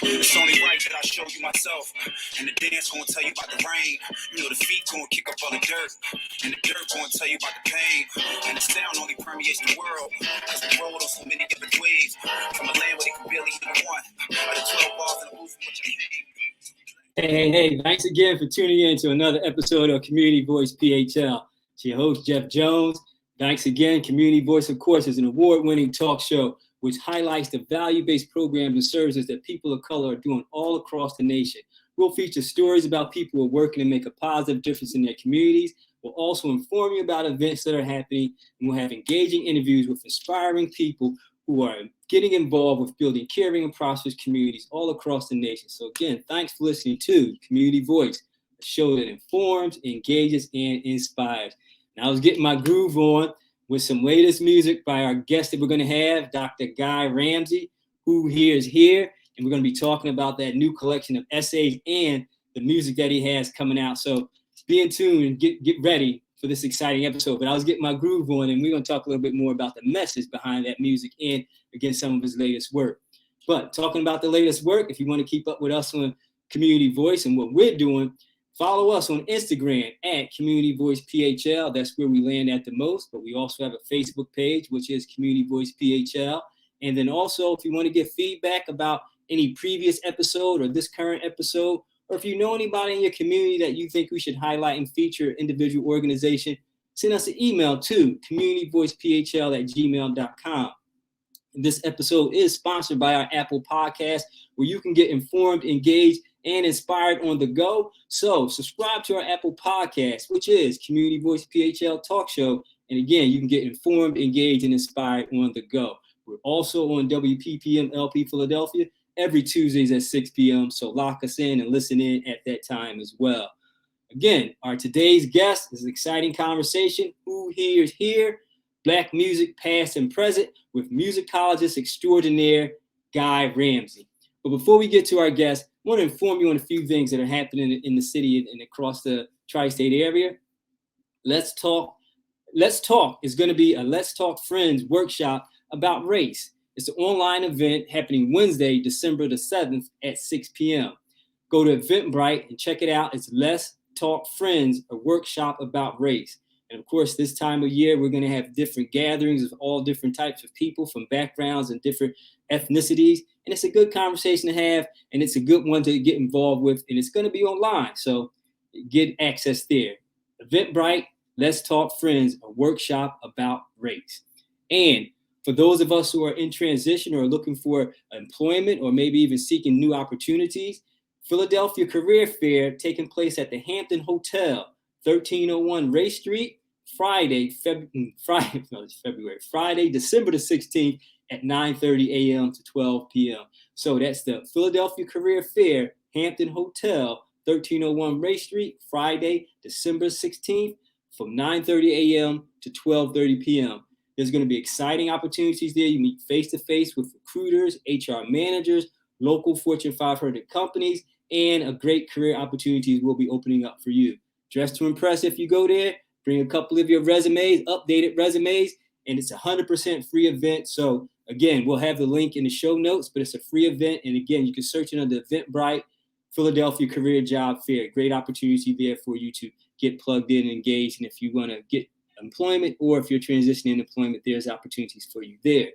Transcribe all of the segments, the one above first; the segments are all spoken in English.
It's only right that I show you myself. And the dance gonna tell you about the rain. You know the feet gonna kick up all the dirt. And the dirt gonna tell you about the pain. And the sound only permeates the world. Cause we rolled on so many different waves. From a land where they can barely even one. Or the 12 balls in the roof from which I came. Hey, thanks again for tuning in to another episode of Community Voice PHL. It's your host, Jeff Jones. Thanks again. Community Voice, of course, is an award-winning talk show which highlights the value-based programs and services that people of color are doing all across the nation. We'll feature stories about people who are working to make a positive difference in their communities. We'll also inform you about events that are happening, and we'll have engaging interviews with inspiring people who are getting involved with building caring and prosperous communities all across the nation. So again, thanks for listening to Community Voice, a show that informs, engages, and inspires. And I was getting my groove on with some latest music by our guest that we're going to have, Dr. Guy Ramsey, who here is here. And we're going to be talking about that new collection of essays and the music that he has coming out. So be in tune and get ready for this exciting episode. But I was getting my groove on, and we're going to talk a little bit more about the message behind that music and, again, some of his latest work. But talking about the latest work, if you want to keep up with us on Community Voice and what we're doing, follow us on Instagram at CommunityVoicePHL. That's where we land at the most. But we also have a Facebook page, which is CommunityVoicePHL. And then also, if you want to get feedback about any previous episode or this current episode, or if you know anybody in your community that you think we should highlight and feature individual organization, send us an email to communityvoicephl@gmail.com. This episode is sponsored by our Apple Podcast, where you can get informed, engaged, and inspired on the go. So subscribe to our Apple Podcast, which is Community Voice PHL Talk Show. And again, you can get informed, engaged, and inspired on the go. We're also on WPPM LP Philadelphia every Tuesdays at 6 p.m. So lock us in and listen in at that time as well. Again, our today's guest is an exciting conversation. Who here is here? Black music, past and present, with musicologist extraordinaire Guy Ramsey. But before we get to our guest, I want to inform you on a few things that are happening in the city and across the tri-state area. Let's Talk is going to be a Let's Talk Friends workshop about race. It's an online event happening Wednesday, December the 7th at 6 p.m. Go to Eventbrite and check it out. It's Let's Talk Friends, a workshop about race. And of course, this time of year, we're going to have different gatherings of all different types of people from backgrounds and different ethnicities. And it's a good conversation to have, and it's a good one to get involved with. And it's going to be online, so get access there. Eventbrite, Let's Talk Friends, a workshop about race. And for those of us who are in transition or looking for employment or maybe even seeking new opportunities, Philadelphia Career Fair taking place at the Hampton Hotel, 1301 Ray Street, Friday, December the 16th at 9:30 a.m. to 12 p.m. So that's the Philadelphia Career Fair, Hampton Hotel, 1301 Ray Street, Friday, December 16th from 9:30 a.m. to 12:30 p.m. There's going to be exciting opportunities there. You meet face-to-face with recruiters, HR managers, local Fortune 500 companies, and a great career opportunities will be opening up for you. Dress to impress if you go there. Bring a couple of your resumes, updated resumes, and it's a 100% free event. So again, we'll have the link in the show notes, but it's a free event. And again, you can search it under Eventbrite, Philadelphia Career Job Fair. Great opportunity there for you to get plugged in and engaged. And if you want to get employment or if you're transitioning employment, there's opportunities for you there.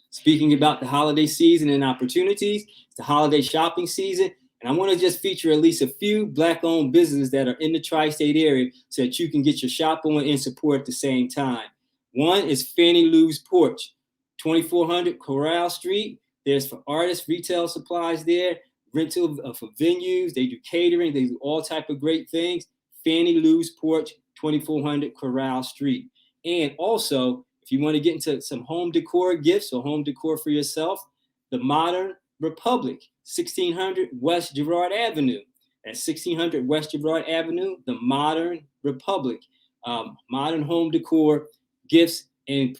Speaking about the holiday season and opportunities, it's the holiday shopping season. And I want to just feature at least a few Black-owned businesses that are in the tri-state area so that you can get your shop on and support at the same time. One is Fannie Lou's Porch, 2400 Corral Street. There's for artists, retail supplies there, rental for venues. They do catering. They do all type of great things. Fannie Lou's Porch, 2400 Corral Street. And also, if you want to get into some home decor gifts or home decor for yourself, the Modern Republic, 1600 West Girard Avenue. At 1600 West Girard Avenue, the Modern Republic. Modern home decor, gifts, and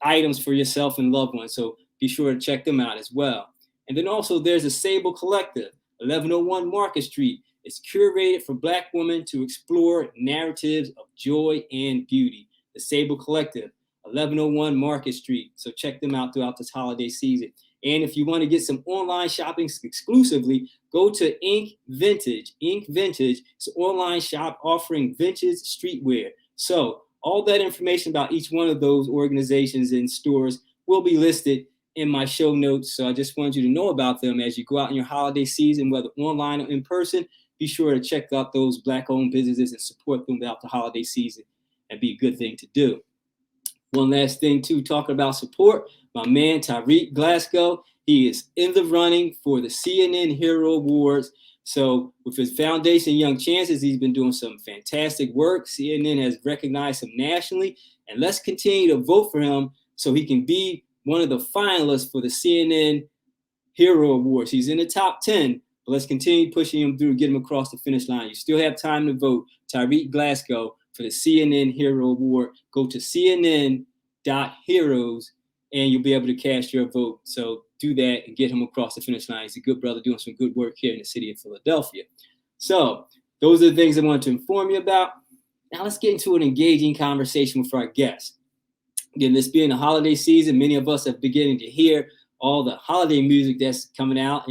items for yourself and loved ones. So be sure to check them out as well. And then also there's a Sable Collective, 1101 Market Street. It's curated for Black women to explore narratives of joy and beauty. The Sable Collective, 1101 Market Street. So check them out throughout this holiday season. And if you want to get some online shopping exclusively, go to Ink Vintage. Ink Vintage is an online shop offering vintage streetwear. So all that information about each one of those organizations and stores will be listed in my show notes. So I just wanted you to know about them as you go out in your holiday season, whether online or in person. Be sure to check out those Black-owned businesses and support them throughout the holiday season. That'd be a good thing to do. One last thing, too, talking about support, my man Tyrique Glasgow, he is in the running for the CNN Hero Awards. So with his foundation, Young Chances, he's been doing some fantastic work. CNN has recognized him nationally, and let's continue to vote for him so he can be one of the finalists for the CNN Hero Awards. He's in the top 10, but let's continue pushing him through, get him across the finish line. You still have time to vote. Tyrique Glasgow for the CNN Hero Award. Go to cnn.heroes and you'll be able to cast your vote. So do that and get him across the finish line. He's a good brother doing some good work here in the city of Philadelphia. So those are the things I wanted to inform you about. Now let's get into an engaging conversation with our guest. Again, this being the holiday season, many of us are beginning to hear all the holiday music that's coming out.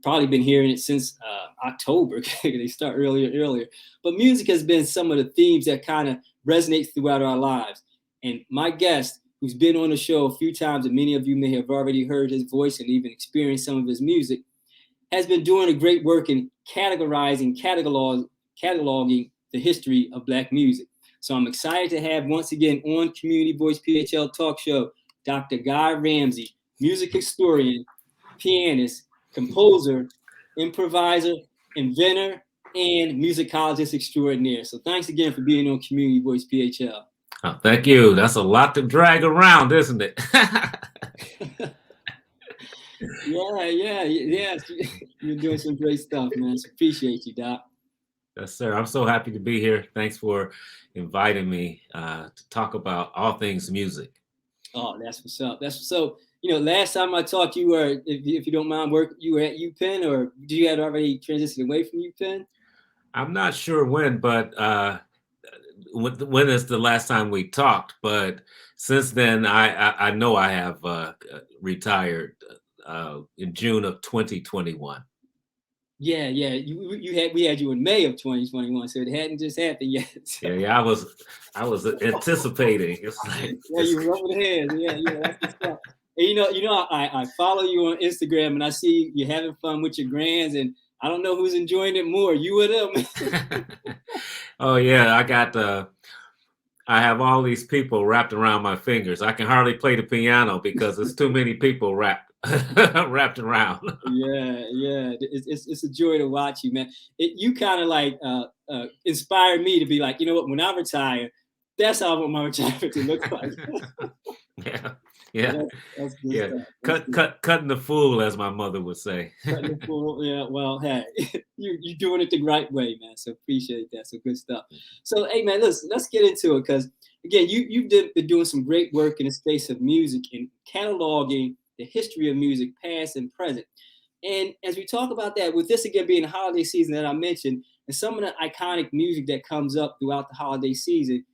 Probably been hearing it since October. They start earlier. But music has been some of the themes that kind of resonates throughout our lives. And my guest, who's been on the show a few times, and many of you may have already heard his voice and even experienced some of his music, has been doing a great work in cataloging the history of Black music. So I'm excited to have once again on Community Voice PHL Talk Show, Dr. Guy Ramsey, music historian, pianist, composer, improviser, inventor, and musicologist extraordinaire. So thanks again for being on Community Voice PHL. Oh, thank you. That's a lot to drag around, isn't it? Yeah. You're doing some great stuff, man. So appreciate you, Doc. Yes, sir. I'm so happy to be here. Thanks for inviting me to talk about all things music. Oh, that's what's up. So. Last time I talked, you were, if you don't mind, you were at UPenn, or did you had already transitioned away from UPenn? I'm not sure when, but when is the last time we talked? But since then, I know I have retired in June of 2021. Yeah. We had you in May of 2021, so it hadn't just happened yet. So. Yeah. I was anticipating. It's like you rubbing hands. Yeah. That's the stuff. And I follow you on Instagram, and I see you having fun with your grands, and I don't know who's enjoying it more, you or them. Oh yeah, I have all these people wrapped around my fingers. I can hardly play the piano because there's too many people wrapped around. Yeah. It's a joy to watch you, man. You kind of like inspired me to be like, you know what? When I retire, that's how I want my retirement to look like. Yeah. That's good stuff. Cutting the fool, as my mother would say. Cutting the fool. Yeah. Well, hey, you're doing it the right way, man. So appreciate that. So good stuff. So hey, man, let's get into it, because again, you've been doing some great work in the space of music and cataloging the history of music, past and present. And as we talk about that, with this again being the holiday season that I mentioned, and some of the iconic music that comes up throughout the holiday season.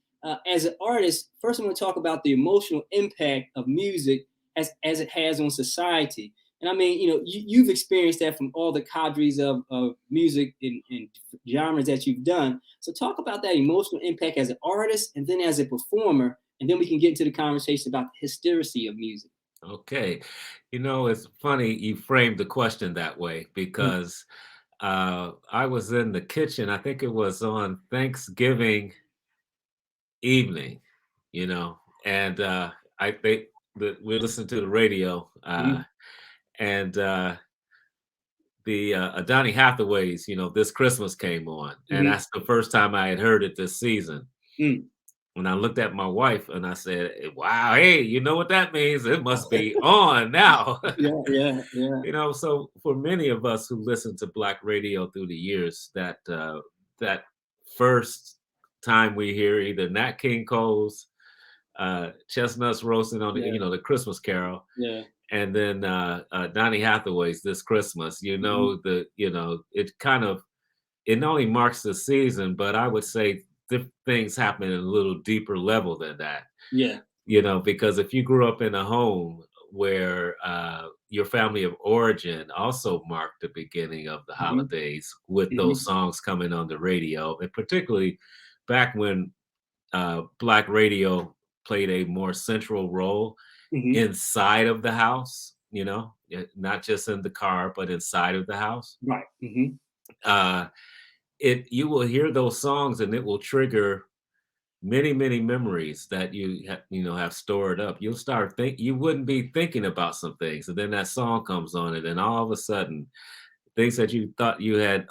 As an artist, first I'm going to talk about the emotional impact of music as it has on society. And I mean, you've experienced that from all the cadres of music and genres that you've done. So talk about that emotional impact as an artist and then as a performer, and then we can get into the conversation about the historicity of music. Okay. It's funny you framed the question that way, because I was in the kitchen. I think it was on Thanksgiving evening, and we listened to the radio, and the Donny Hathaways, This Christmas came on, and that's the first time I had heard it this season. When I looked at my wife and I said, "Wow, hey, you know what that means? It must be on now." Yeah. So for many of us who listened to Black radio through the years, that first time we hear either Nat King Cole's Chestnuts Roasting on the the Christmas Carol, and then Donny Hathaway's This Christmas, it kind of, it not only marks the season, but I would say things happen at a little deeper level than that. Yeah. Because if you grew up in a home where your family of origin also marked the beginning of the holidays with those songs coming on the radio, and particularly back when Black radio played a more central role inside of the house, not just in the car, but inside of the house. Right. Uh, you will hear those songs and it will trigger many, many memories that have stored up. You'll start you wouldn't be thinking about some things, and then that song comes on, and then all of a sudden, things that you thought you had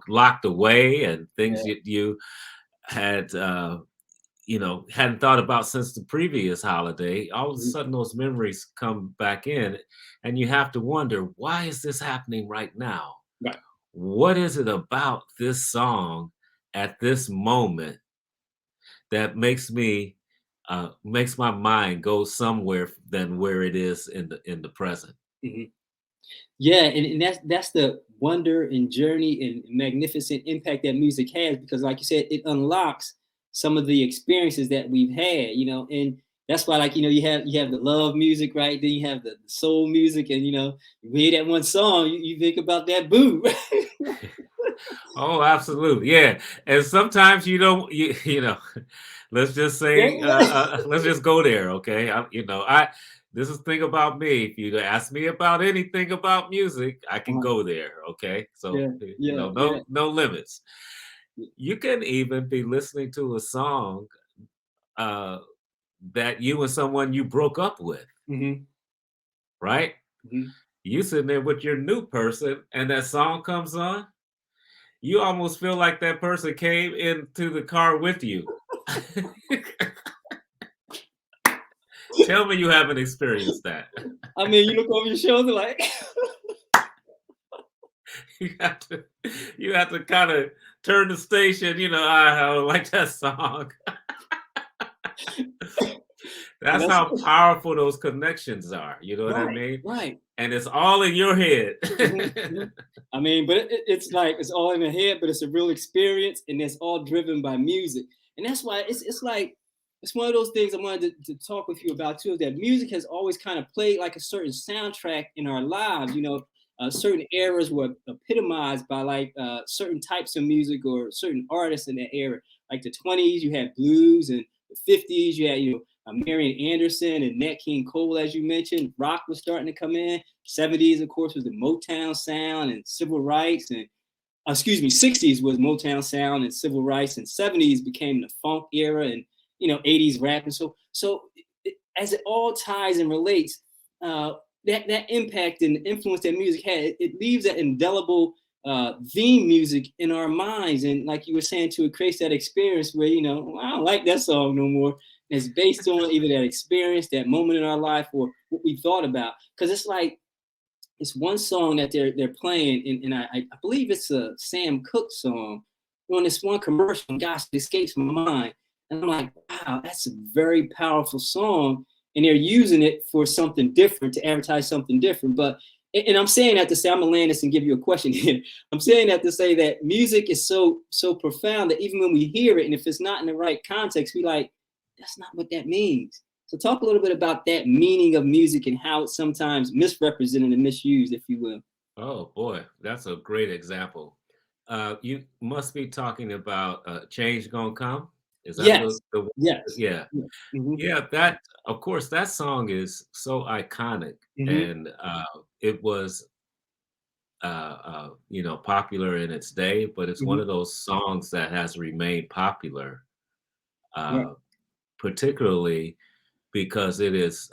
locked away, and things you had hadn't thought about since the previous holiday, all of a sudden those memories come back in, and you have to wonder, why is this happening right now? Right. What is it about this song at this moment that makes my mind go somewhere than where it is in the present? Yeah, and that's the wonder and journey and magnificent impact that music has, because like you said, it unlocks some of the experiences that we've had, and that's why, like, you have the love music, right? Then you have the soul music, and you hear that one song, you think about that boo. Oh, absolutely. Yeah. And sometimes you don't, let's just say, let's just go there. Okay. This is the thing about me. If you ask me about anything about music, I can go there. Okay. So, no limits. You can even be listening to a song that you and someone you broke up with, right? You sitting there with your new person and that song comes on, you almost feel like that person came into the car with you. Tell me you haven't experienced that. I mean, you look over your shoulder like you have to kind of turn the station, I like that song. That's how powerful those connections are. You know what I mean? Right. And it's all in your head. I mean, but it's like it's all in the head, but it's a real experience, and it's all driven by music. And that's why it's like it's one of those things I wanted to talk with you about too, is that music has always kind of played like a certain soundtrack in our lives. Certain eras were epitomized by like certain types of music or certain artists in that era. Like the 20s, you had blues, and the 50s, you had Marian Anderson and Nat King Cole, as you mentioned. Rock was starting to come in. 70s, of course, was the Motown sound and civil rights, and 60s was Motown sound and civil rights, and 70s became the funk era, and 80s rap. And so as it all ties and relates, that impact and influence that music had, it leaves that indelible theme music in our minds. And like you were saying too, it creates that experience where, I don't like that song no more. And it's based on either that experience, that moment in our life, or what we thought about. Because it's like, it's one song that they're playing, and I believe it's a Sam Cooke song on this one commercial. Gosh, it escapes my mind. And I'm like, wow, that's a very powerful song. And they're using it for something different, to advertise something different. But, and I'm saying that to say, I'm gonna land this and give you a question here. I'm saying that to say that music is so profound that even when we hear it, and if it's not in the right context, we like, that's not what that means. So talk a little bit about that meaning of music and how it's sometimes misrepresented and misused, if you will. Oh boy, that's a great example. You must be talking about Change Gonna Come. Is that Yes. the Yes. Yeah. Yeah, that, of course, that song is so iconic, and it was popular in its day, but it's one of those songs that has remained popular, particularly because it is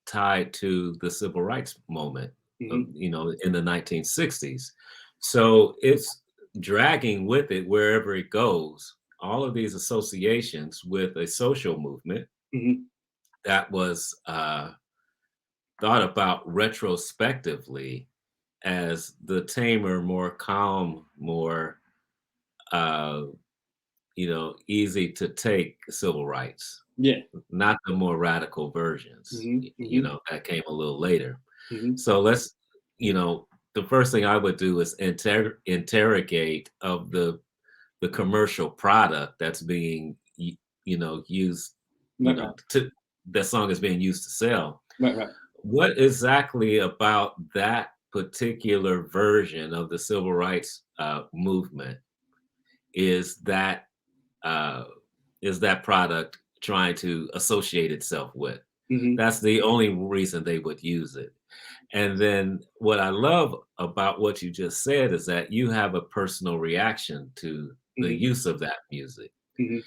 tied to the civil rights moment, in the 1960s. So it's dragging with it wherever it goes all of these associations with a social movement that was thought about retrospectively as the tamer, more calm, more easy to take civil rights. Yeah. Not the more radical versions, that came a little later. So let's, the first thing I would do is interrogate of the commercial product that's being, used, that song is being used to sell. Right. What exactly about that particular version of the civil rights movement is that uh, product trying to associate itself with? Mm-hmm. That's the only reason they would use it. And then what I love about what you just said is that you have a personal reaction to the Mm-hmm. use of that music. Mm-hmm.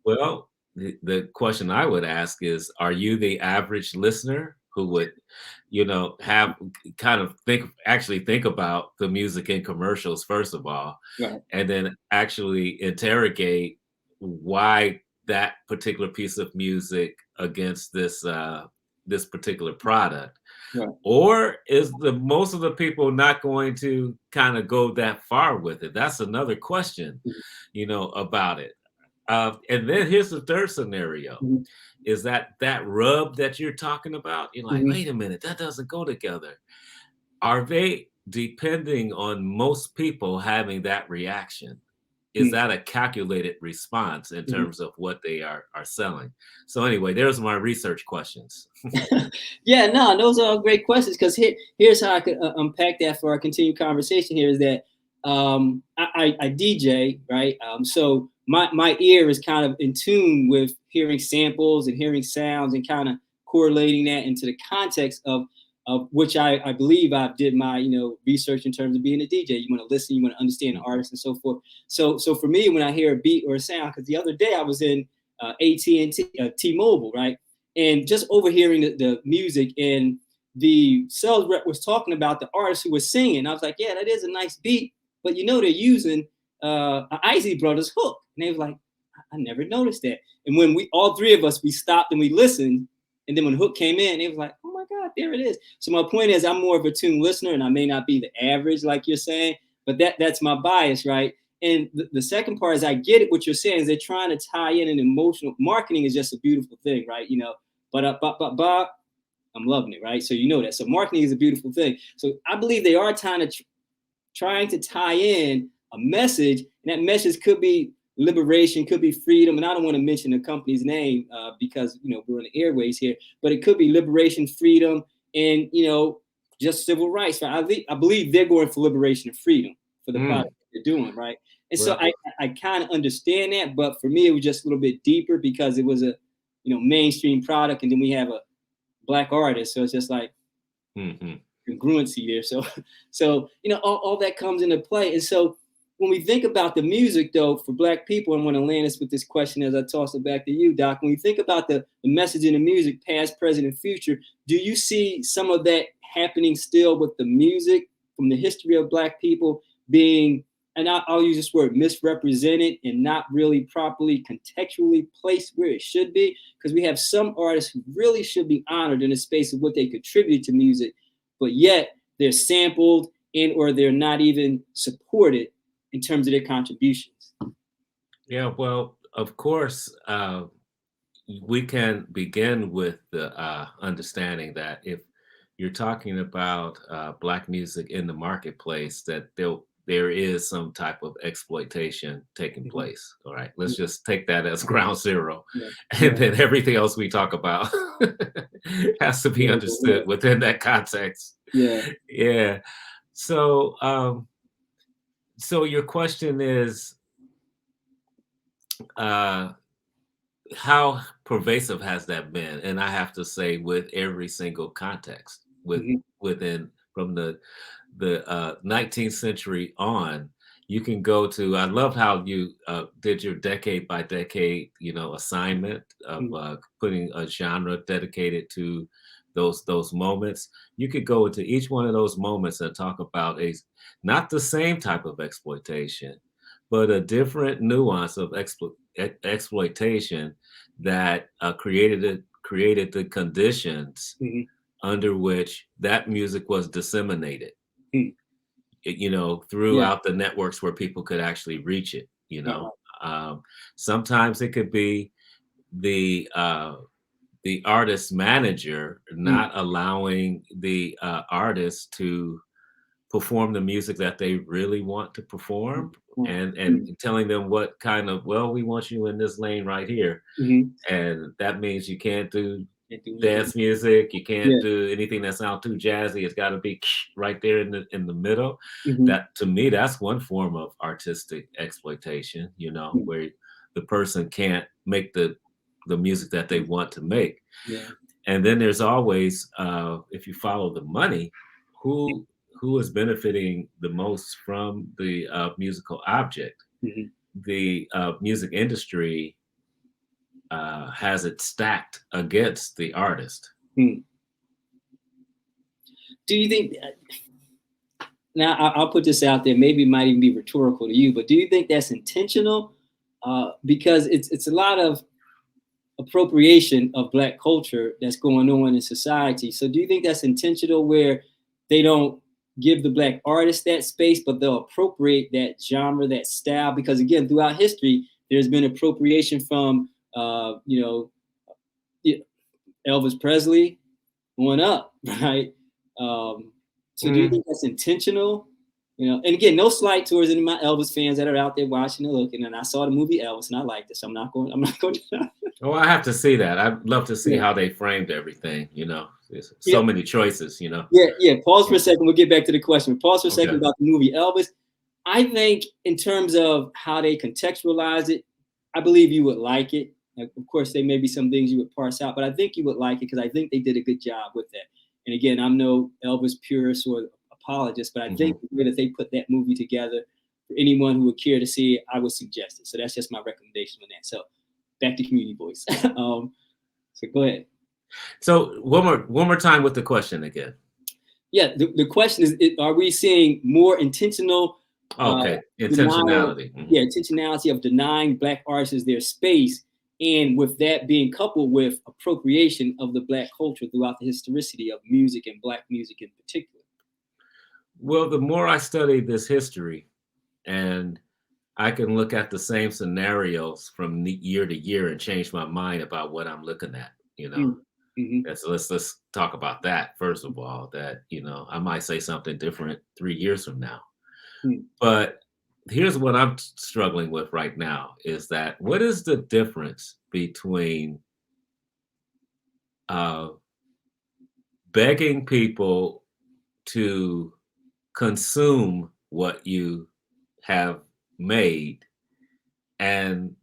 Well, the question I would ask is, are you the average listener who would, have kind of actually think about the music in commercials, first of all, Right. and then actually interrogate why that particular piece of music against this particular product? Right. Or is the most of the people not going to kind of go that far with it? That's another question, about it. And then here's the third scenario, Mm-hmm. is that rub that you're talking about. You're like, Mm-hmm. wait a minute, that doesn't go together. Are they depending on most people having that reaction? Is that a calculated response in Mm-hmm. terms of what they are selling? So anyway, there's my research questions. Yeah, no, those are all great questions, because here's how I could unpack that for our continued conversation here is that I DJ, right? So my ear is kind of in tune with hearing samples and hearing sounds and kind of correlating that into the context of which I believe I did my research in terms of being a DJ. You want to listen, you want to understand the artist and so forth. So for me, when I hear a beat or a sound, because the other day I was in AT&T, T-Mobile, right? And just overhearing the music, and the sales rep was talking about the artist who was singing. I was like, yeah, that is a nice beat, but they're using an Isley Brothers hook. And they was like, I never noticed that. And when all three of us, we stopped and we listened, and then when Hook came in, they was like, oh my God, there it is. So my point is, I'm more of a tuned listener, and I may not be the average like you're saying, but that's my bias, right? And the second part is, I get it. What you're saying is they're trying to tie in an emotional. Marketing is just a beautiful thing, right? But I'm loving it, right? So that. So marketing is a beautiful thing. So I believe they are trying to tie in a message, and that message could be liberation, could be freedom, and I don't want to mention the company's name because we're in the airways here, but it could be liberation, freedom, and just civil rights. Right? I believe they're going for liberation and freedom for the product they're doing, right? And Well, so I kind of understand that, but for me it was just a little bit deeper because it was a mainstream product, and then we have a Black artist, so it's just like congruency there. So all that comes into play. And so when we think about the music, though, for Black people, I want to land us with this question as I toss it back to you, Doc. When you think about the message in the music, past, present, and future, do you see some of that happening still with the music from the history of Black people being, and I'll use this word, misrepresented and not really properly contextually placed where it should be? Because we have some artists who really should be honored in the space of what they contribute to music, but yet they're sampled or they're not even supported in terms of their contributions. Yeah, well, of course, we can begin with the understanding that if you're talking about Black music in the marketplace, that there is some type of exploitation taking place. All right, let's just take that as ground zero, and then everything else we talk about has to be understood within that context. Yeah. So, so your question is, how pervasive has that been? And I have to say, with every single context, within from the 19th century on, you can go to. I love how you did your decade by decade, assignment of putting a genre dedicated to those moments. You could go into each one of those moments and talk about not the same type of exploitation, but a different nuance of exploitation that created the conditions under which that music was disseminated. Throughout the networks where people could actually reach it. Sometimes it could be the artist manager not allowing the artist to perform the music that they really want to perform, and telling them what kind of, well, we want you in this lane right here, and that means you can't do dance music. You can't Yeah. do anything that sounds too jazzy. It's got to be right there in the middle. Mhm. That, to me, that's one form of artistic exploitation, Mm. where the person can't make the music that they want to make. Yeah. And then there's always, if you follow the money, who is benefiting the most from the musical object? Mhm. The music industry has it stacked against the artist. Mm. Do you think? Now, I'll put this out there. Maybe it might even be rhetorical to you, but do you think that's intentional? Because it's a lot of appropriation of Black culture that's going on in society. So, do you think that's intentional, where they don't give the Black artist that space, but they'll appropriate that genre, that style? Because again, throughout history, there's been appropriation from, Elvis Presley on up, right? So do you think that's intentional? And again, no slight towards any of my Elvis fans that are out there watching and looking. And I saw the movie Elvis and I liked it, so I'm not going to. Oh, I have to see that. I'd love to see Yeah. how they framed everything. There's Yeah. so many choices. Yeah. Pause for a second. We'll get back to the question. Pause for a second Okay. about the movie Elvis. I think in terms of how they contextualize it, I believe you would like it. Of course, there may be some things you would parse out, but I think you would like it because I think they did a good job with that. And again, I'm no Elvis purist or apologist, but I think the way that they put that movie together, for anyone who would care to see it, I would suggest it. So that's just my recommendation on that. So back to Community Voice. So go ahead. So one more time with the question again. Yeah, the question is, are we seeing more intentional? Okay, intentionality. Intentionality of denying Black artists their space, and with that being coupled with appropriation of the Black culture throughout the historicity of music and Black music in particular. Well, the more I study this history, and I can look at the same scenarios from year to year and change my mind about what I'm looking at. Mm-hmm. So let's talk about that first of all. That I might say something different 3 years from now. But here's what I'm struggling with right now is that what is the difference between begging people to consume what you have made and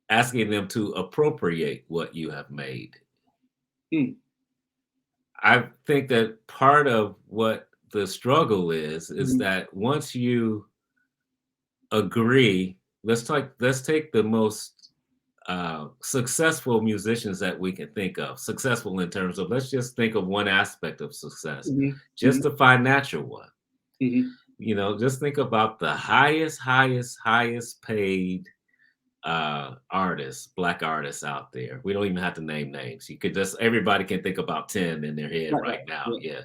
asking them to appropriate what you have made? I think that part of what the struggle is that once you agree, let's take the most successful musicians that we can think of. Successful in terms of, let's just think of one aspect of success, just the financial one. Just think about the highest paid artists, Black artists out there. We don't even have to name names. You could everybody can think about 10 in their head right now. Yeah.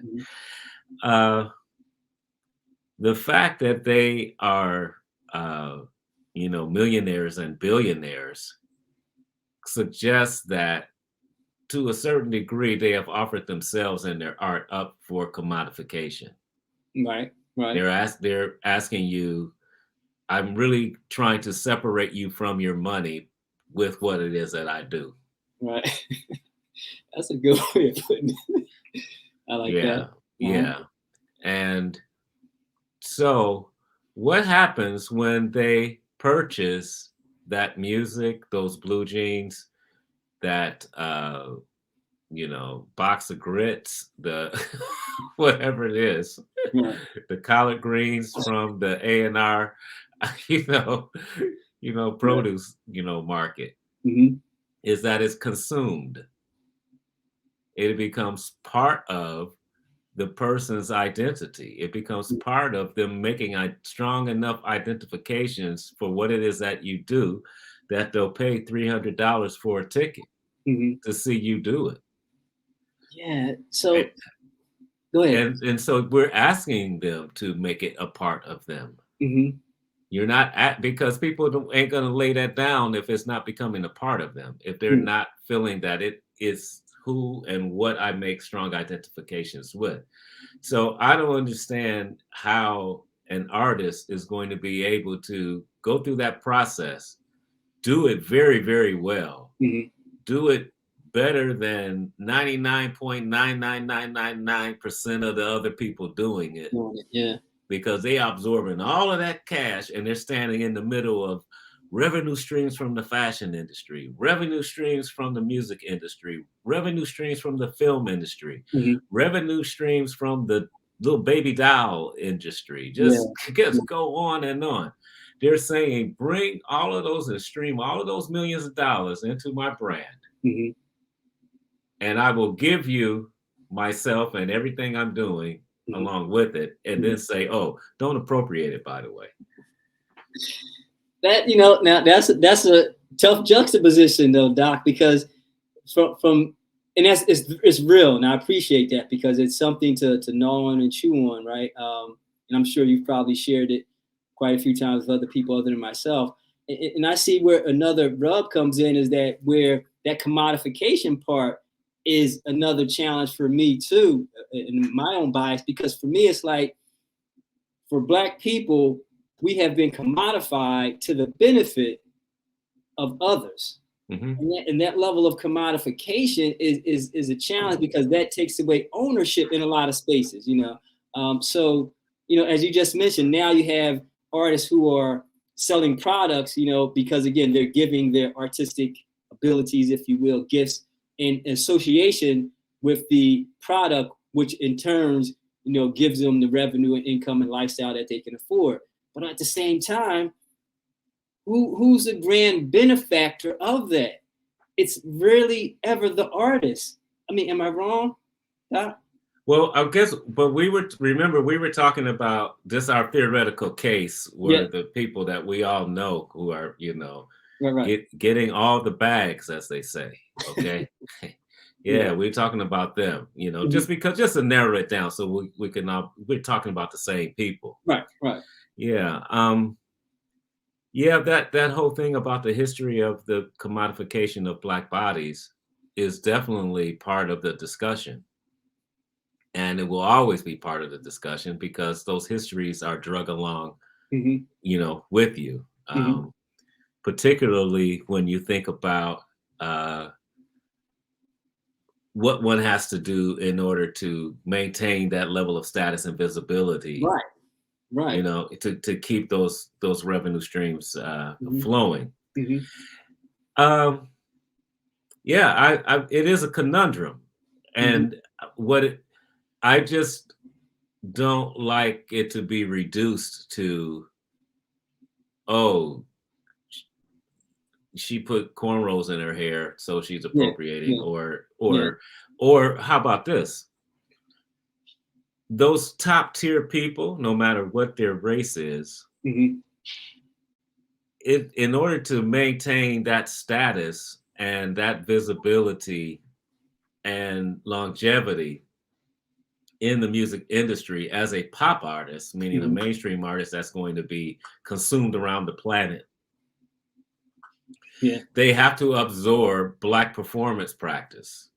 The fact that they are, millionaires and billionaires suggests that to a certain degree, they have offered themselves and their art up for commodification. Right. They're asking you, I'm really trying to separate you from your money with what it is that I do. Right. That's a good way of putting it. I like that. Yeah. And so what happens when they purchase that music, those blue jeans, that box of grits, the whatever it is, the collard greens from the A&R, produce, market, is that it's consumed. It becomes part of the person's identity. It becomes part of them making strong enough identifications for what it is that you do that they'll pay $300 for a ticket to see you do it. Yeah. So go ahead. And so we're asking them to make it a part of them. You're not because people ain't going to lay that down if it's not becoming a part of them. If they're not feeling that it is who and what I make strong identifications with. So I don't understand how an artist is going to be able to go through that process, do it very, very well, do it better than 99.99999% of the other people doing it. Yeah. Because they absorbing all of that cash and they're standing in the middle of revenue streams from the fashion industry, revenue streams from the music industry, revenue streams from the film industry, revenue streams from the little baby doll industry. Just go on and on. They're saying, bring all of those and stream all of those millions of dollars into my brand. And I will give you myself and everything I'm doing along with it, and then say, oh, don't appropriate it, by the way. That, now that's a tough juxtaposition though, Doc, because from and it's real, and I appreciate that because it's something to gnaw on and chew on, right? And I'm sure you've probably shared it quite a few times with other people other than myself. And I see where another rub comes in is that where that commodification part is another challenge for me too, in my own bias, because for me, it's like for Black people, we have been commodified to the benefit of others. And that level of commodification is a challenge because that takes away ownership in a lot of spaces, So, as you just mentioned, now you have artists who are selling products, because again, they're giving their artistic abilities, if you will, gifts in association with the product, which in turns, gives them the revenue and income and lifestyle that they can afford. But at the same time, who's the grand benefactor of that? It's really ever the artist. I mean, am I wrong? Well, I guess, but we were talking about this, our theoretical case where the people that we all know who are, getting all the bags, as they say. Okay. We're talking about them, just to narrow it down so we're talking about the same people. Right. That whole thing about the history of the commodification of Black bodies is definitely part of the discussion. And it will always be part of the discussion because those histories are drug along, with you. Particularly when you think about what one has to do in order to maintain that level of status and visibility. Right. To keep those revenue streams flowing. It is a conundrum, and I just don't like it to be reduced to, oh, she put cornrows in her hair, so she's appropriating, or how about this? Those top tier people, no matter what their race is, in order to maintain that status and that visibility and longevity in the music industry as a pop artist, meaning a mainstream artist that's going to be consumed around the planet, they have to absorb Black performance practice.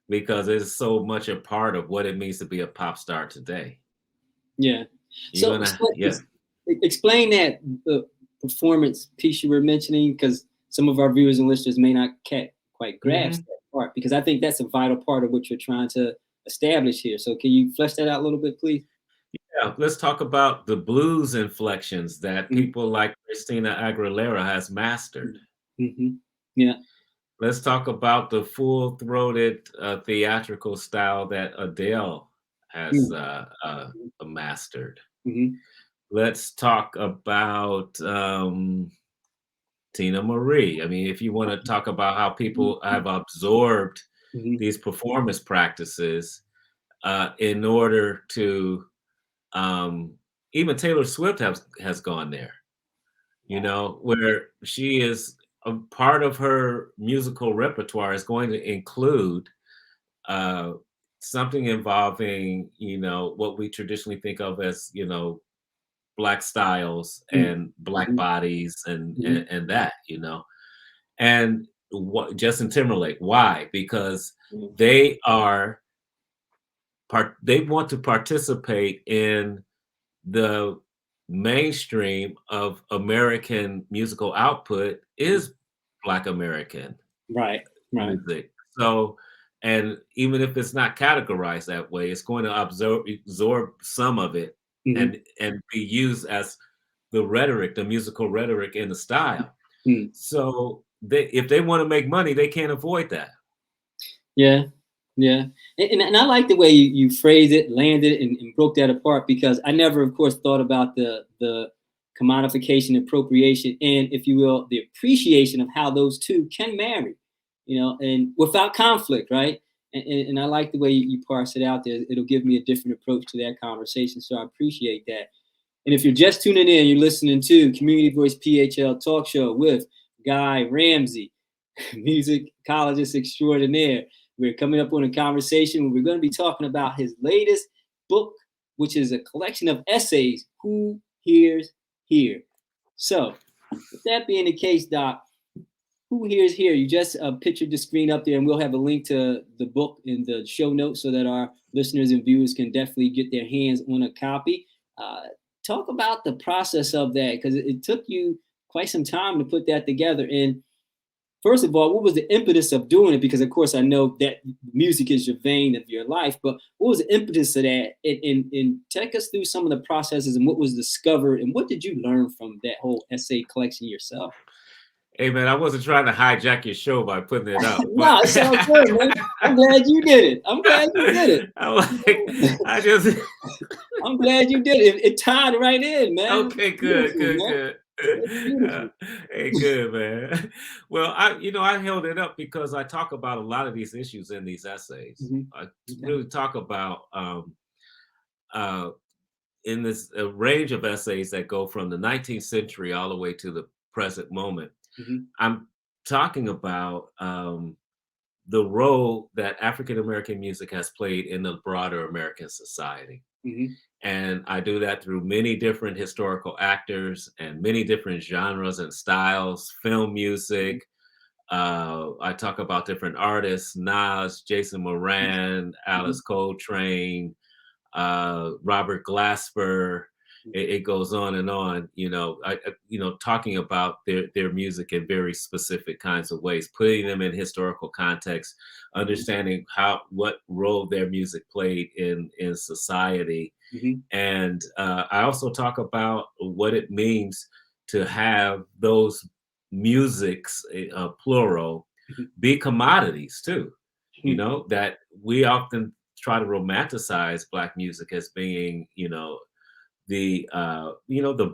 Because it's so much a part of what it means to be a pop star today. Explain that performance piece you were mentioning, because some of our viewers and listeners may not quite grasp that part, because I think that's a vital part of what you're trying to establish here. So can you flesh that out a little bit, please? Yeah, let's talk about the blues inflections that people like Christina Aguilera has mastered. Let's talk about the full-throated theatrical style that Adele has mastered. Let's talk about Tina Marie. I mean, if you want to talk about how people have absorbed these performance practices in order to, even Taylor Swift has gone there, where she is, a part of her musical repertoire is going to include something involving, what we traditionally think of as, Black styles and Black bodies and that, and Justin Timberlake. Why? Because they want to participate in the mainstream of American musical output is Black American. Right. Right. music. So, and even if it's not categorized that way, it's going to absorb some of it Mm-hmm. and be used as the rhetoric, the musical rhetoric in the style. Mm. So if they want to make money, they can't avoid that. Yeah. Yeah. And I like the way you phrased it, landed it, and broke that apart, because I never, of course, thought about the commodification, appropriation, and, if you will, the appreciation of how those two can marry, and without conflict, right? And I like the way you parse it out there. It'll give me a different approach to that conversation. So I appreciate that. And if you're just tuning in, you're listening to Community Voice PHL Talk Show with Guy Ramsey, musicologist extraordinaire. We're coming up on a conversation where we're going to be talking about his latest book, which is a collection of essays, Who Hears Here. So, with that being the case, Doc, Who Hears Here? You just pictured the screen up there, and we'll have a link to the book in the show notes so that our listeners and viewers can definitely get their hands on a copy. Talk about the process of that, because it took you quite some time to put that together. And first of all, what was the impetus of doing it? Because, of course, I know that music is your vein of your life, but what was the impetus of that? And take us through some of the processes and what was discovered, and what did you learn from that whole essay collection yourself? Hey man, I wasn't trying to hijack your show by putting it up, No, but it sounds good, man. I'm glad you did it. I'm glad you did it. I just I'm glad you did it. It tied right in, man. okay, good, Beautiful, good, man. That's beautiful. hey, good man. Well, I held it up because I talk about a lot of these issues in these essays. Mm-hmm. I Okay. really talk about in this range of essays that go from the 19th century all the way to the present moment. Mm-hmm. I'm talking about the role that African American music has played in the broader American society. Mm-hmm. And I do that through many different historical actors and many different genres and styles, film music. I talk about different artists: Nas, Jason Moran, Alice Coltrane, Robert Glasper. It goes on and on. Talking about their music in very specific kinds of ways, putting them in historical context, understanding what role their music played in society. Mm-hmm. And I also talk about what it means to have those musics, plural, be commodities too. That we often try to romanticize Black music as being, the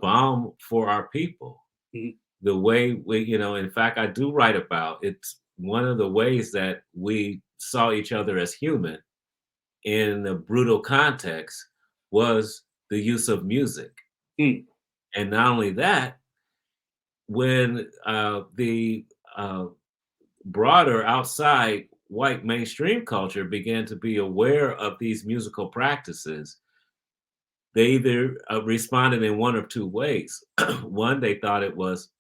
balm for our people. Mm-hmm. The way we, in fact, I do write about it's one of the ways that we saw each other as human in a brutal context was the use of music. Mm. And not only that, when the broader outside white mainstream culture began to be aware of these musical practices, they either responded in one of two ways. One, they thought it was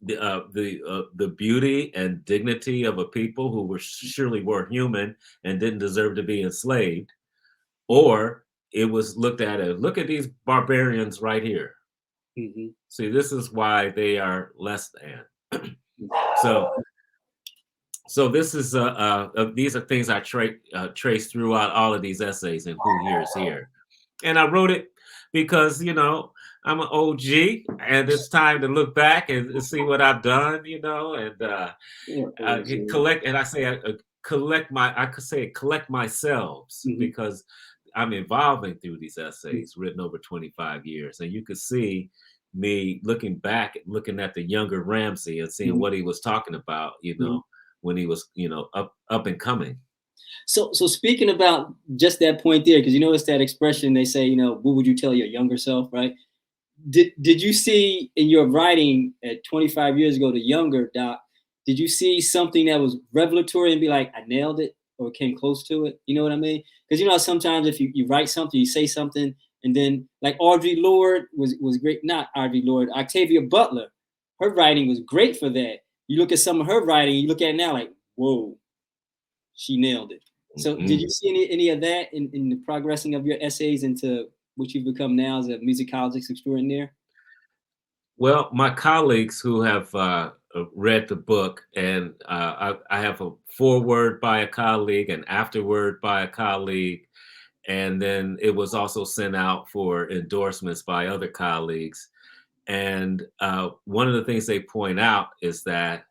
the beauty and dignity of a people who surely were human and didn't deserve to be enslaved, or it was looked at as, look at these barbarians right here. Mm-hmm. See, this is why they are less than. So this is these are things I trace throughout all of these essays in Who Hears Here. And I wrote it because, I'm an OG and it's time to look back and see what I've done, and collect. And I say collect myself, Mm-hmm. because I'm evolving through these essays written over 25 years. And you could see me looking back, looking at the younger Ramsey and seeing what he was talking about, when he was, up and coming. So speaking about just that point there, because it's that expression they say, what would you tell your younger self, right? Did you see in your writing at 25 years ago, the younger Doc, did you see something that was revelatory and be like, I nailed it, or came close to it? You know what I mean? Because sometimes if you write something, you say something, and then like Audre Lorde was great, not Audre Lorde, Octavia Butler, her writing was great for that. You look at some of her writing, you look at it now like, whoa, she nailed it. So did you see any of that in the progressing of your essays into what you've become now as a musicologist extraordinaire? Well, my colleagues who have read the book, and I have a foreword by a colleague, an afterword by a colleague, and then it was also sent out for endorsements by other colleagues. And one of the things they point out is that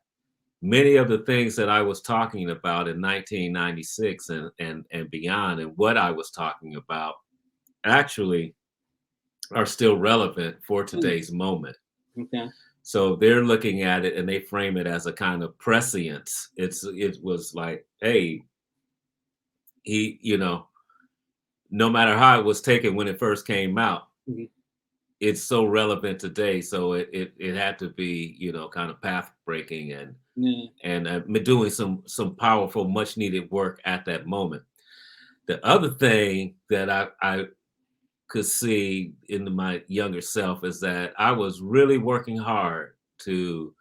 many of the things that I was talking about in 1996 and beyond, and what I was talking about, actually are still relevant for today's moment. Okay. So they're looking at it and they frame it as a kind of prescience. It was like, hey, he, no matter how it was taken when it first came out, Mhm. it's so relevant today. So it had to be, kind of path breaking and doing some powerful, much needed work at that moment. The other thing that I could see in my younger self is that I was really working hard to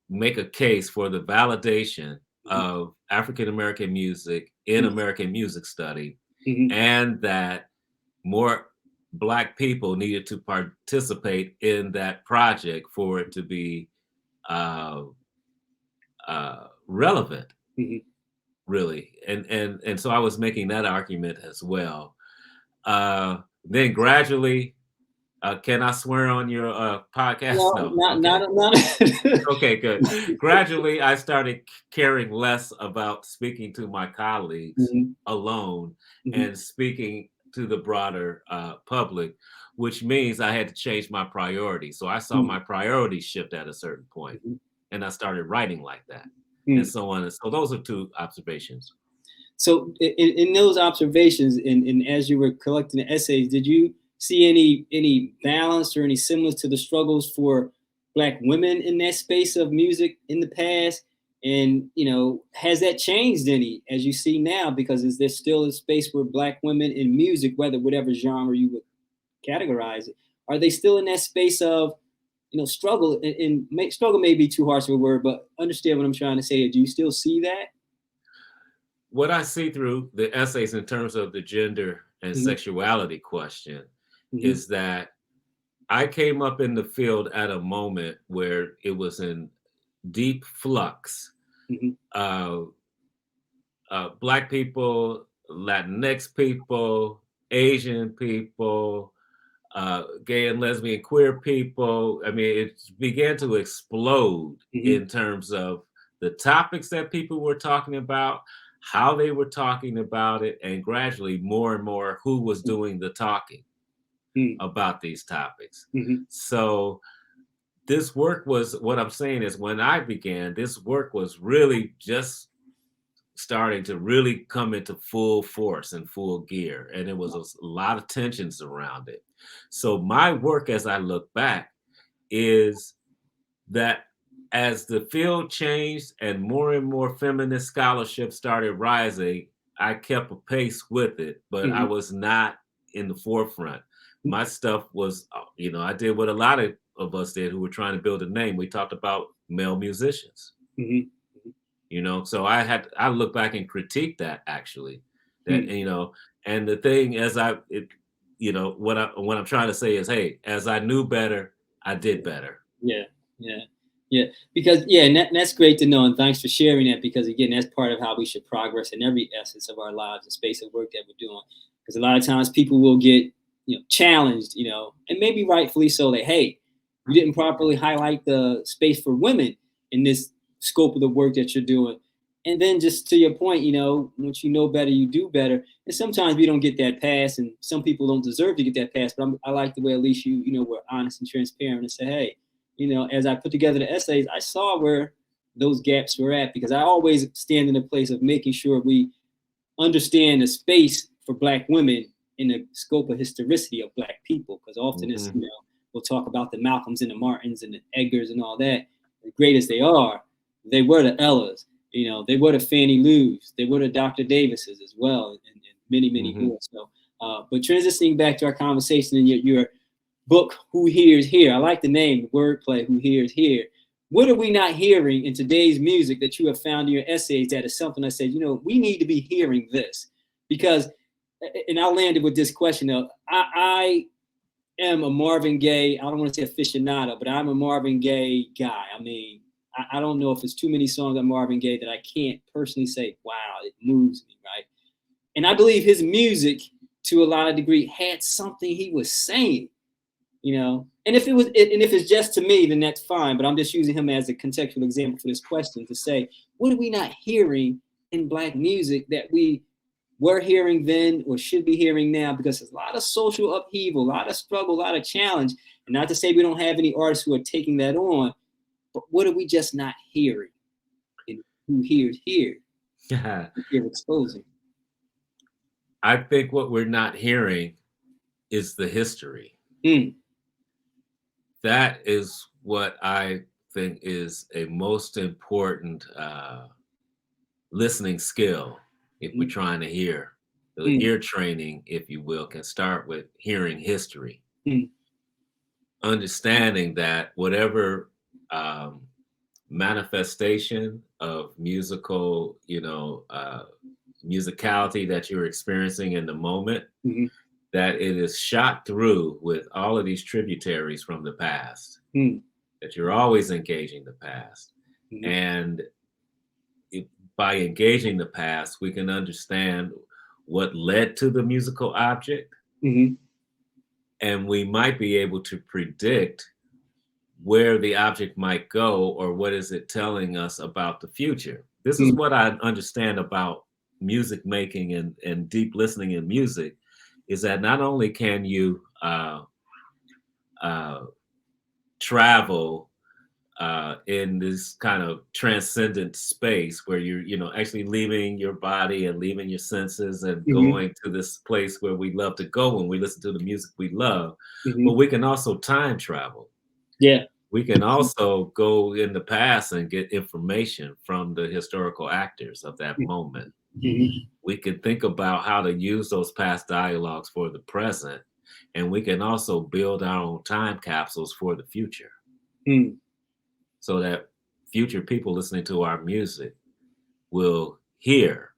make a case for the validation of African American music in American music study, Mhm. and that more Black people needed to participate in that project for it to be uh, relevant, Mhm. really. And so I was making that argument as well. Then gradually, can I swear on your podcast? No, No. Okay. not. Okay, good. Gradually, I started caring less about speaking to my colleagues Mhm. alone Mhm. and speaking to the broader public, which means I had to change my priorities. So I saw Mhm. my priorities shift at a certain point, Mhm. and I started writing like that, and Mhm. so on. So those are two observations. So in those observations, and as you were collecting the essays, did you see any balance or any semblance to the struggles for Black women in that space of music in the past? And has that changed any as you see now? Because is there still a space where Black women in music, whatever genre you would categorize it, are they still in that space of struggle? Struggle may be too harsh of a word, but understand what I'm trying to say. Do you still see that? What I see through the essays in terms of the gender and Mhm. sexuality question Mhm. is that I came up in the field at a moment where it was in deep flux. Mhm. Uh, Black people, Latinx people, Asian people, gay and lesbian queer people. I mean, it began to explode Mhm. in terms of the topics that people were talking about, how they were talking about it, and gradually more and more who was doing the talking Mhm. about these topics. Mhm. So this work was, what I'm saying is, when I began, this work was really just starting to really come into full force and full gear. And there was a lot of tensions around it. So my work, as I look back, is that as the field changed and more feminist scholarship started rising, I kept a pace with it, but I Mhm. was not in the forefront. My stuff was, I did what a lot of us did who were trying to build a name. We talked about male musicians. Mhm. So I look back and critique that, actually, that, Mhm. and the thing, what I'm trying to say is, hey, as I knew better, I did better. Yeah, yeah, yeah. Because and that's great to know, and thanks for sharing that. Because again, that's part of how we should progress in every essence of our lives and space of work that we're doing. Because a lot of times people will get challenged, and maybe rightfully so. That hey, you didn't properly highlight the space for women in this scope of the work that you're doing. And then just to your point, once you know better, you do better. And sometimes we don't get that pass, and some people don't deserve to get that pass. But I like the way at least you were honest and transparent and say, hey, as I put together the essays, I saw where those gaps were at, because I always stand in the place of making sure we understand the space for Black women in the scope of historicity of Black people. Because often it's, Mhm. we'll talk about the Malcolms and the Martins and the Edgars and all that. As great as they are, they were the Ellas. They were the Fannie Lou's. They were the Dr. Davises as well, and many, many Mhm. more. So, but transitioning back to our conversation and your book, Who Hears Here. I like the name, the wordplay, Who Hears Here. What are we not hearing in today's music that you have found in your essays that is something I said, we need to be hearing this? Because, and I'll land it with this question of, I am a Marvin Gaye, I don't want to say aficionado, but I'm a Marvin Gaye guy. I mean, I don't know if there's too many songs on Marvin Gaye that I can't personally say, wow, it moves me, right? And I believe his music, to a lot of degree, had something he was saying, you know. And if it's just to me, then that's fine. But I'm just using him as a contextual example for this question to say, what are we not hearing in Black music that we were hearing then or should be hearing now? Because there's a lot of social upheaval, a lot of struggle, a lot of challenge. And not to say we don't have any artists who are taking that on, but what are we just not hearing? And who hears here? You're exposing. I think what we're not hearing is the history. That is what I think is a most important listening skill if we're trying to hear. The ear training, if you will, can start with hearing history. Understanding that whatever manifestation of musical, musicality that you're experiencing in the moment, that it is shot through with all of these tributaries from the past, that you're always engaging the past. And by engaging the past, we can understand what led to the musical object. And we might be able to predict where the object might go or what is it telling us about the future. This is what I understand about music making and deep listening in music, is that not only can you travel in this kind of transcendent space where you're actually leaving your body and leaving your senses and going to this place where we love to go when we listen to the music we love, but we can also time travel. Yeah. We can also go in the past and get information from the historical actors of that moment. We can think about how to use those past dialogues for the present, and we can also build our own time capsules for the future. So that future people listening to our music will hear,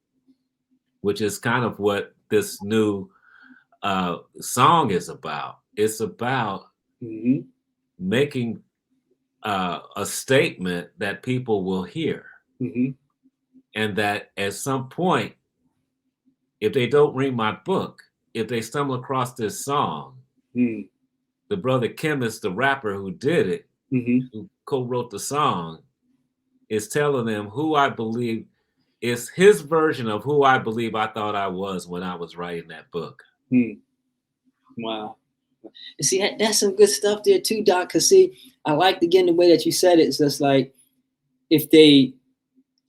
which is kind of what this new song is about. It's about making a statement that people will hear. And that at some point, if they don't read my book, if they stumble across this song, the brother Chemist, the rapper who did it, who co-wrote the song, is telling them who I believe is his version of who I believe I thought I was when I was writing that book. Wow. And see, that's some good stuff there too, Doc. Because see, I liked again the way that you said it. It's just like, if they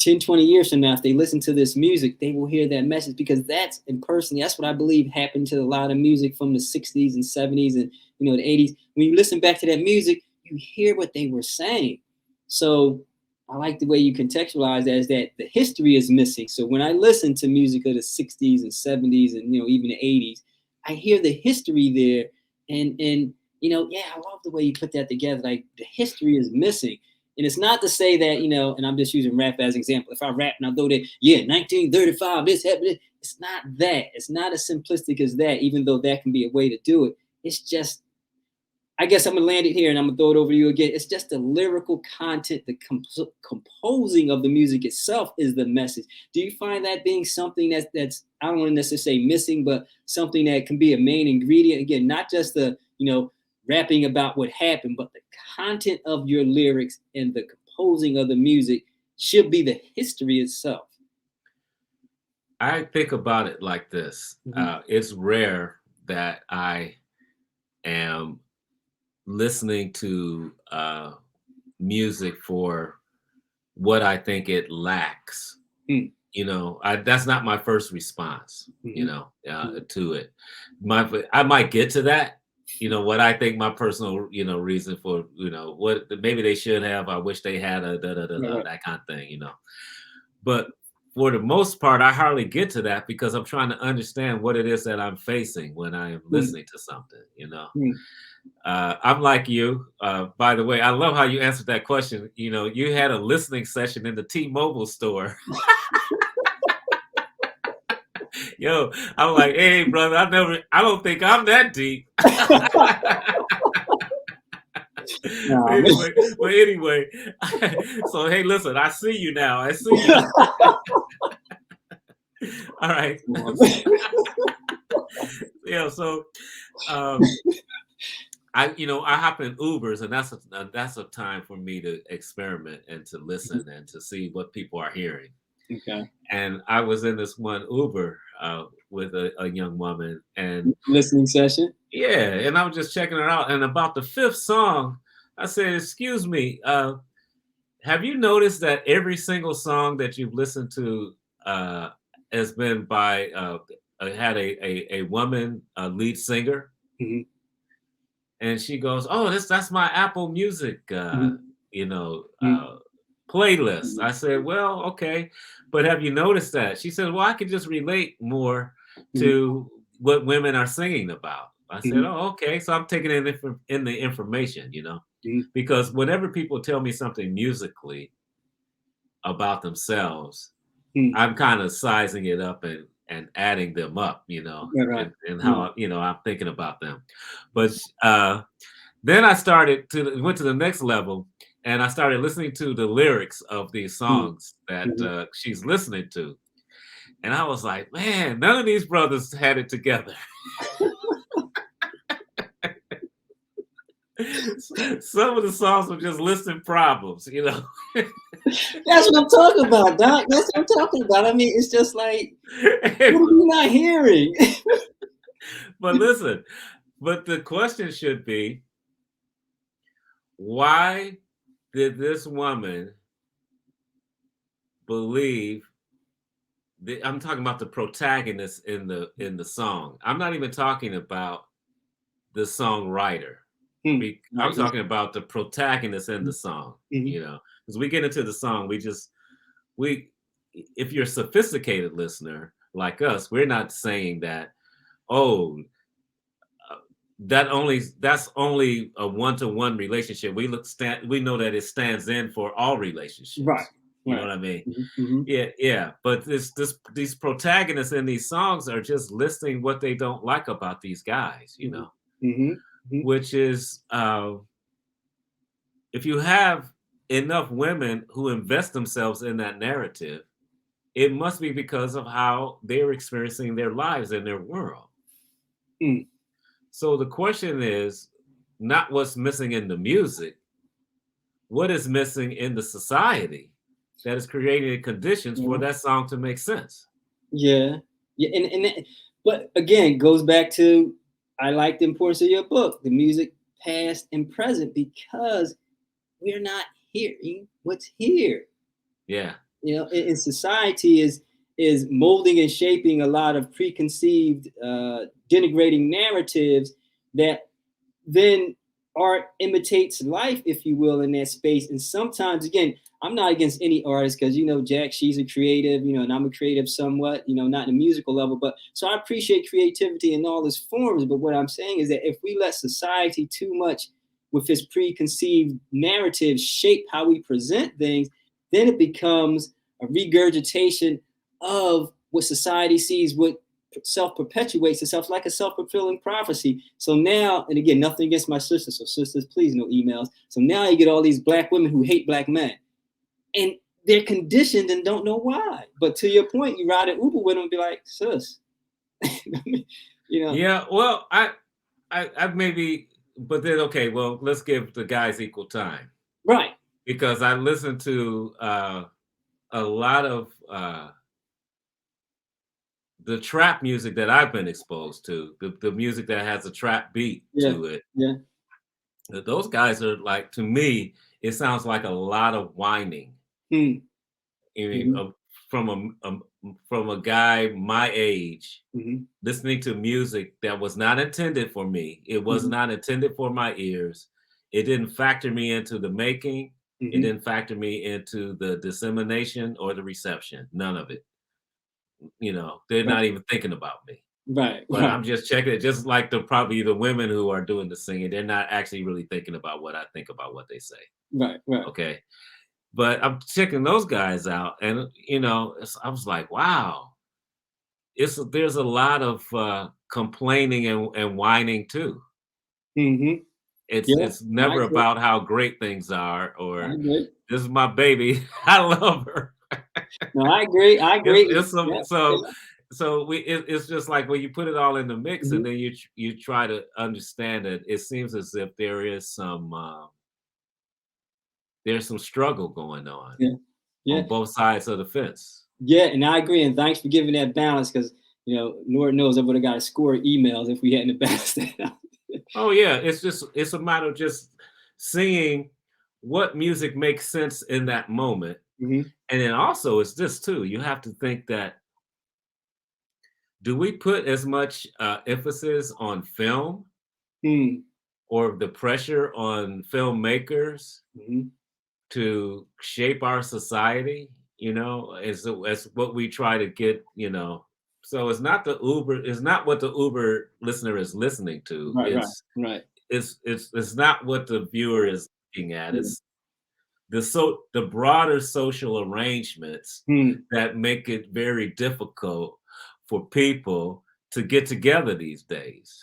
10, 20 years from now, if they listen to this music, they will hear that message, because that's, and personally, that's what I believe happened to a lot of music from the 60s and 70s and the 80s. When you listen back to that music, you hear what they were saying. So I like the way you contextualize that, is that the history is missing. So when I listen to music of the 60s and 70s and even the 80s, I hear the history there. And I love the way you put that together. Like, the history is missing. And it's not to say that, and I'm just using rap as an example. If I rap and I go there, 1935, this happened. It's not that. It's not as simplistic as that, even though that can be a way to do it. It's just, I guess I'm going to land it here and I'm going to throw it over to you again. It's just the lyrical content, the composing of the music itself is the message. Do you find that being something that's I don't want to necessarily say missing, but something that can be a main ingredient? Again, not just the, rapping about what happened, but the content of your lyrics and the composing of the music should be the history itself. I think about it like this. It's rare that I am listening to music for what I think it lacks. That's not my first response, to it. I might get to that. What I think my personal, reason for, what maybe they should have, I wish they had a that kind of thing, But for the most part, I hardly get to that because I'm trying to understand what it is that I'm facing when I am listening to something, I'm like you. By the way, I love how you answered that question. You had a listening session in the T-Mobile store. Yo, I'm like, hey, brother, I don't think I'm that deep. Nah, But anyway, so hey, listen, I see you now. I see you. All right. Yeah, so I hop in Ubers, and that's a time for me to experiment and to listen and to see what people are hearing. Okay. And I was in this one Uber with a young woman, and Listening session. yeah, and I was just checking her out. And about the fifth song, I said, "Excuse me, have you noticed that every single song that you've listened to has been by had a woman lead singer?" Mm-hmm. And she goes, "Oh, that's my Apple Music, you know, Mm-hmm. playlist." I said, "Well, okay, but have you noticed that?" She said, "Well, I can just relate more to what women are singing about." I said, Mm-hmm. "Oh, okay." So I'm taking it in the information, Mm-hmm. because whenever people tell me something musically about themselves, Mm-hmm. I'm kind of sizing it up and adding them up, Right. and how I'm thinking about them. But then I went to the next level, and I started listening to the lyrics of these songs that Mm-hmm. she's listening to, and I was like, man, none of these brothers had it together. Some of the songs were just listing problems. That's what I'm talking about, Doc. That's what I'm talking about. I mean, it's just like, what are you not hearing? But listen, but the question should be, why did this woman believe I'm talking about the protagonist in the song. I'm not even talking about the songwriter. I'm Right. talking about the protagonist in the song, Mm-hmm. As we get into the song, we if you're a sophisticated listener like us, we're not saying that, oh, that's only a one-to-one relationship. We know that it stands in for all Right. relationships. You know Right. what I mean? Mm-hmm. Yeah, yeah. But these protagonists in these songs are just listing what they don't like about these guys, Mm-hmm. Mm-hmm. which is if you have enough women who invest themselves in that narrative, it must be because of how they're experiencing their lives and their world. Mm. So the question is not what's missing in the music, what is missing in the society that is creating conditions for that song to make sense. Yeah. Yeah. But again, goes back to, I like the importance of your book, the music past and present, because we're not hearing what's here. Yeah. In society is molding and shaping a lot of preconceived, denigrating narratives that then art imitates life, if you will, in that space. And sometimes, again, I'm not against any artist, because Jack, she's a creative, and I'm a creative somewhat, not in a musical level, but so I appreciate creativity in all its forms. But what I'm saying is that if we let society too much with its preconceived narratives shape how we present things, then it becomes a regurgitation of what society sees, what self-perpetuates itself, like a self-fulfilling prophecy. So now, and again, nothing against my sisters, so sisters, please, no emails. So now you get all these black women who hate black men, and they're conditioned and don't know why. But to your point, you ride an Uber with them and be like, sis, Yeah, well, I maybe, but then okay, well, let's give the guys equal time, right? Because I listen to a lot of the trap music that I've been exposed to, the music that has a trap beat Yeah, to it. yeah. Those guys are like, to me, it sounds like a lot of whining. I mean, from a guy my age, listening to music that was not intended for me. It was not intended for my ears. It didn't factor me into the making. It didn't factor me into the dissemination or the reception. None of it. They're not even thinking about me. Right. But I'm just checking it, just like probably the women who are doing the singing. They're not actually really thinking about what I think about what they say. Right. Okay. But I'm checking those guys out, and I was like, wow, there's a lot of complaining and whining too. Mm-hmm. Yeah, It's no, I never agree. about how great things are I or agree. this is my baby. I love her. No, I agree. I agree. It's some Yeah, yeah. it's just like when you put it all in the mix Mm-hmm. and then you try to understand it. It seems as if there's some struggle going Yeah, yeah. on both sides of the fence. Yeah, and I agree. And thanks for giving that balance because, Lord knows I would have got a score of emails if we hadn't balanced that out. Oh yeah, it's a matter of just seeing what music makes sense in that moment. Mm-hmm. And then also it's this too. You have to think that do we put as much emphasis on film Mm-hmm. or the pressure on filmmakers Mm-hmm. to shape our society, as what we try to get. So it's not what the Uber listener is listening to. Right, right, right. It's not what the viewer is looking at. Yeah. It's the broader social arrangements Hmm. that make it very difficult for people to get together these days,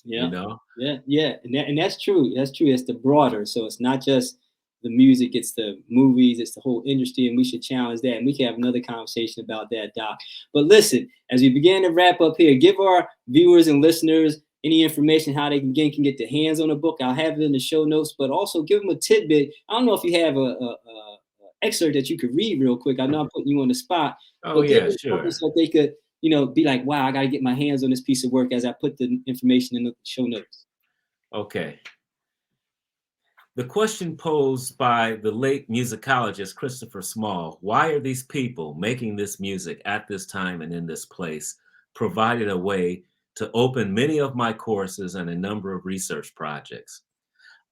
you Yeah, know? yeah, yeah, and that's true. That's true. It's the broader, so it's not just the music; it's the movies, it's the whole industry, and we should challenge that. And we can have another conversation about that, Doc. But listen, as we begin to wrap up here, give our viewers and listeners any information how they can get their hands on the book. I'll have it in the show notes, but also give them a tidbit. I don't know if you have a excerpt that you could read real quick. I know I'm putting you on the spot, Oh, but give yeah, them something sure. so they could be like, wow, I got to get my hands on this piece of work as I put the information in the show notes. Okay. The question posed by the late musicologist Christopher Small, why are these people making this music at this time and in this place, provided a way to open many of my courses and a number of research projects.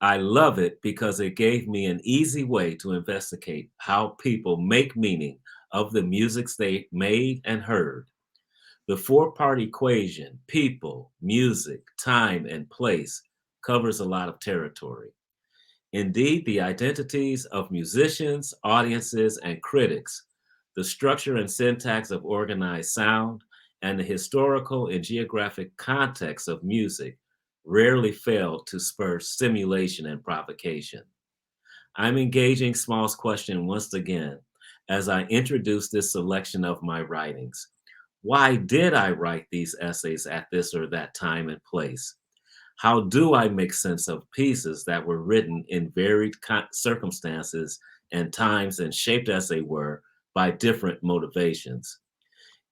I love it because it gave me an easy way to investigate how people make meaning of the musics they made and heard. The four-part equation, people, music, time, and place, covers a lot of territory. Indeed, the identities of musicians, audiences, and critics, the structure and syntax of organized sound, and the historical and geographic context of music rarely fail to spur stimulation and provocation. I'm engaging Small's question once again as I introduce this selection of my writings. Why did I write these essays at this or that time and place? How do I make sense of pieces that were written in varied circumstances and times and shaped as they were by different motivations?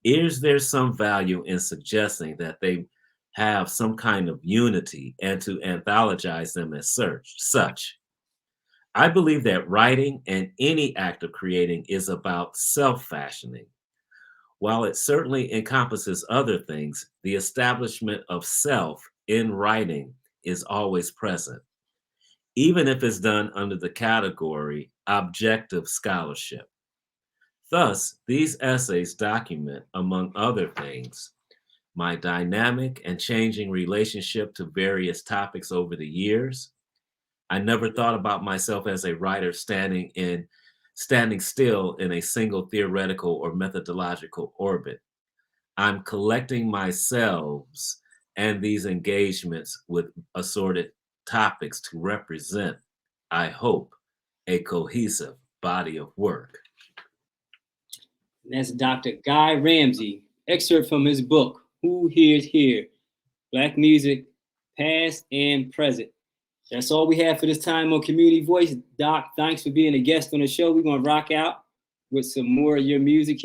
Is there some value in suggesting that they have some kind of unity and to anthologize them as such? I believe that writing and any act of creating is about self-fashioning. While it certainly encompasses other things, the establishment of self in writing is always present, even if it's done under the category objective scholarship. Thus, these essays document, among other things, my dynamic and changing relationship to various topics over the years. I never thought about myself as a writer standing still in a single theoretical or methodological orbit. I'm collecting myself and these engagements with assorted topics to represent, I hope, a cohesive body of work. And that's Dr. Guy Ramsey, excerpt from his book, Who Hears Here? Black Music, Past and Present. That's all we have for this time on Community Voice. Doc, thanks for being a guest on the show. We're going to rock out with some more of your music here.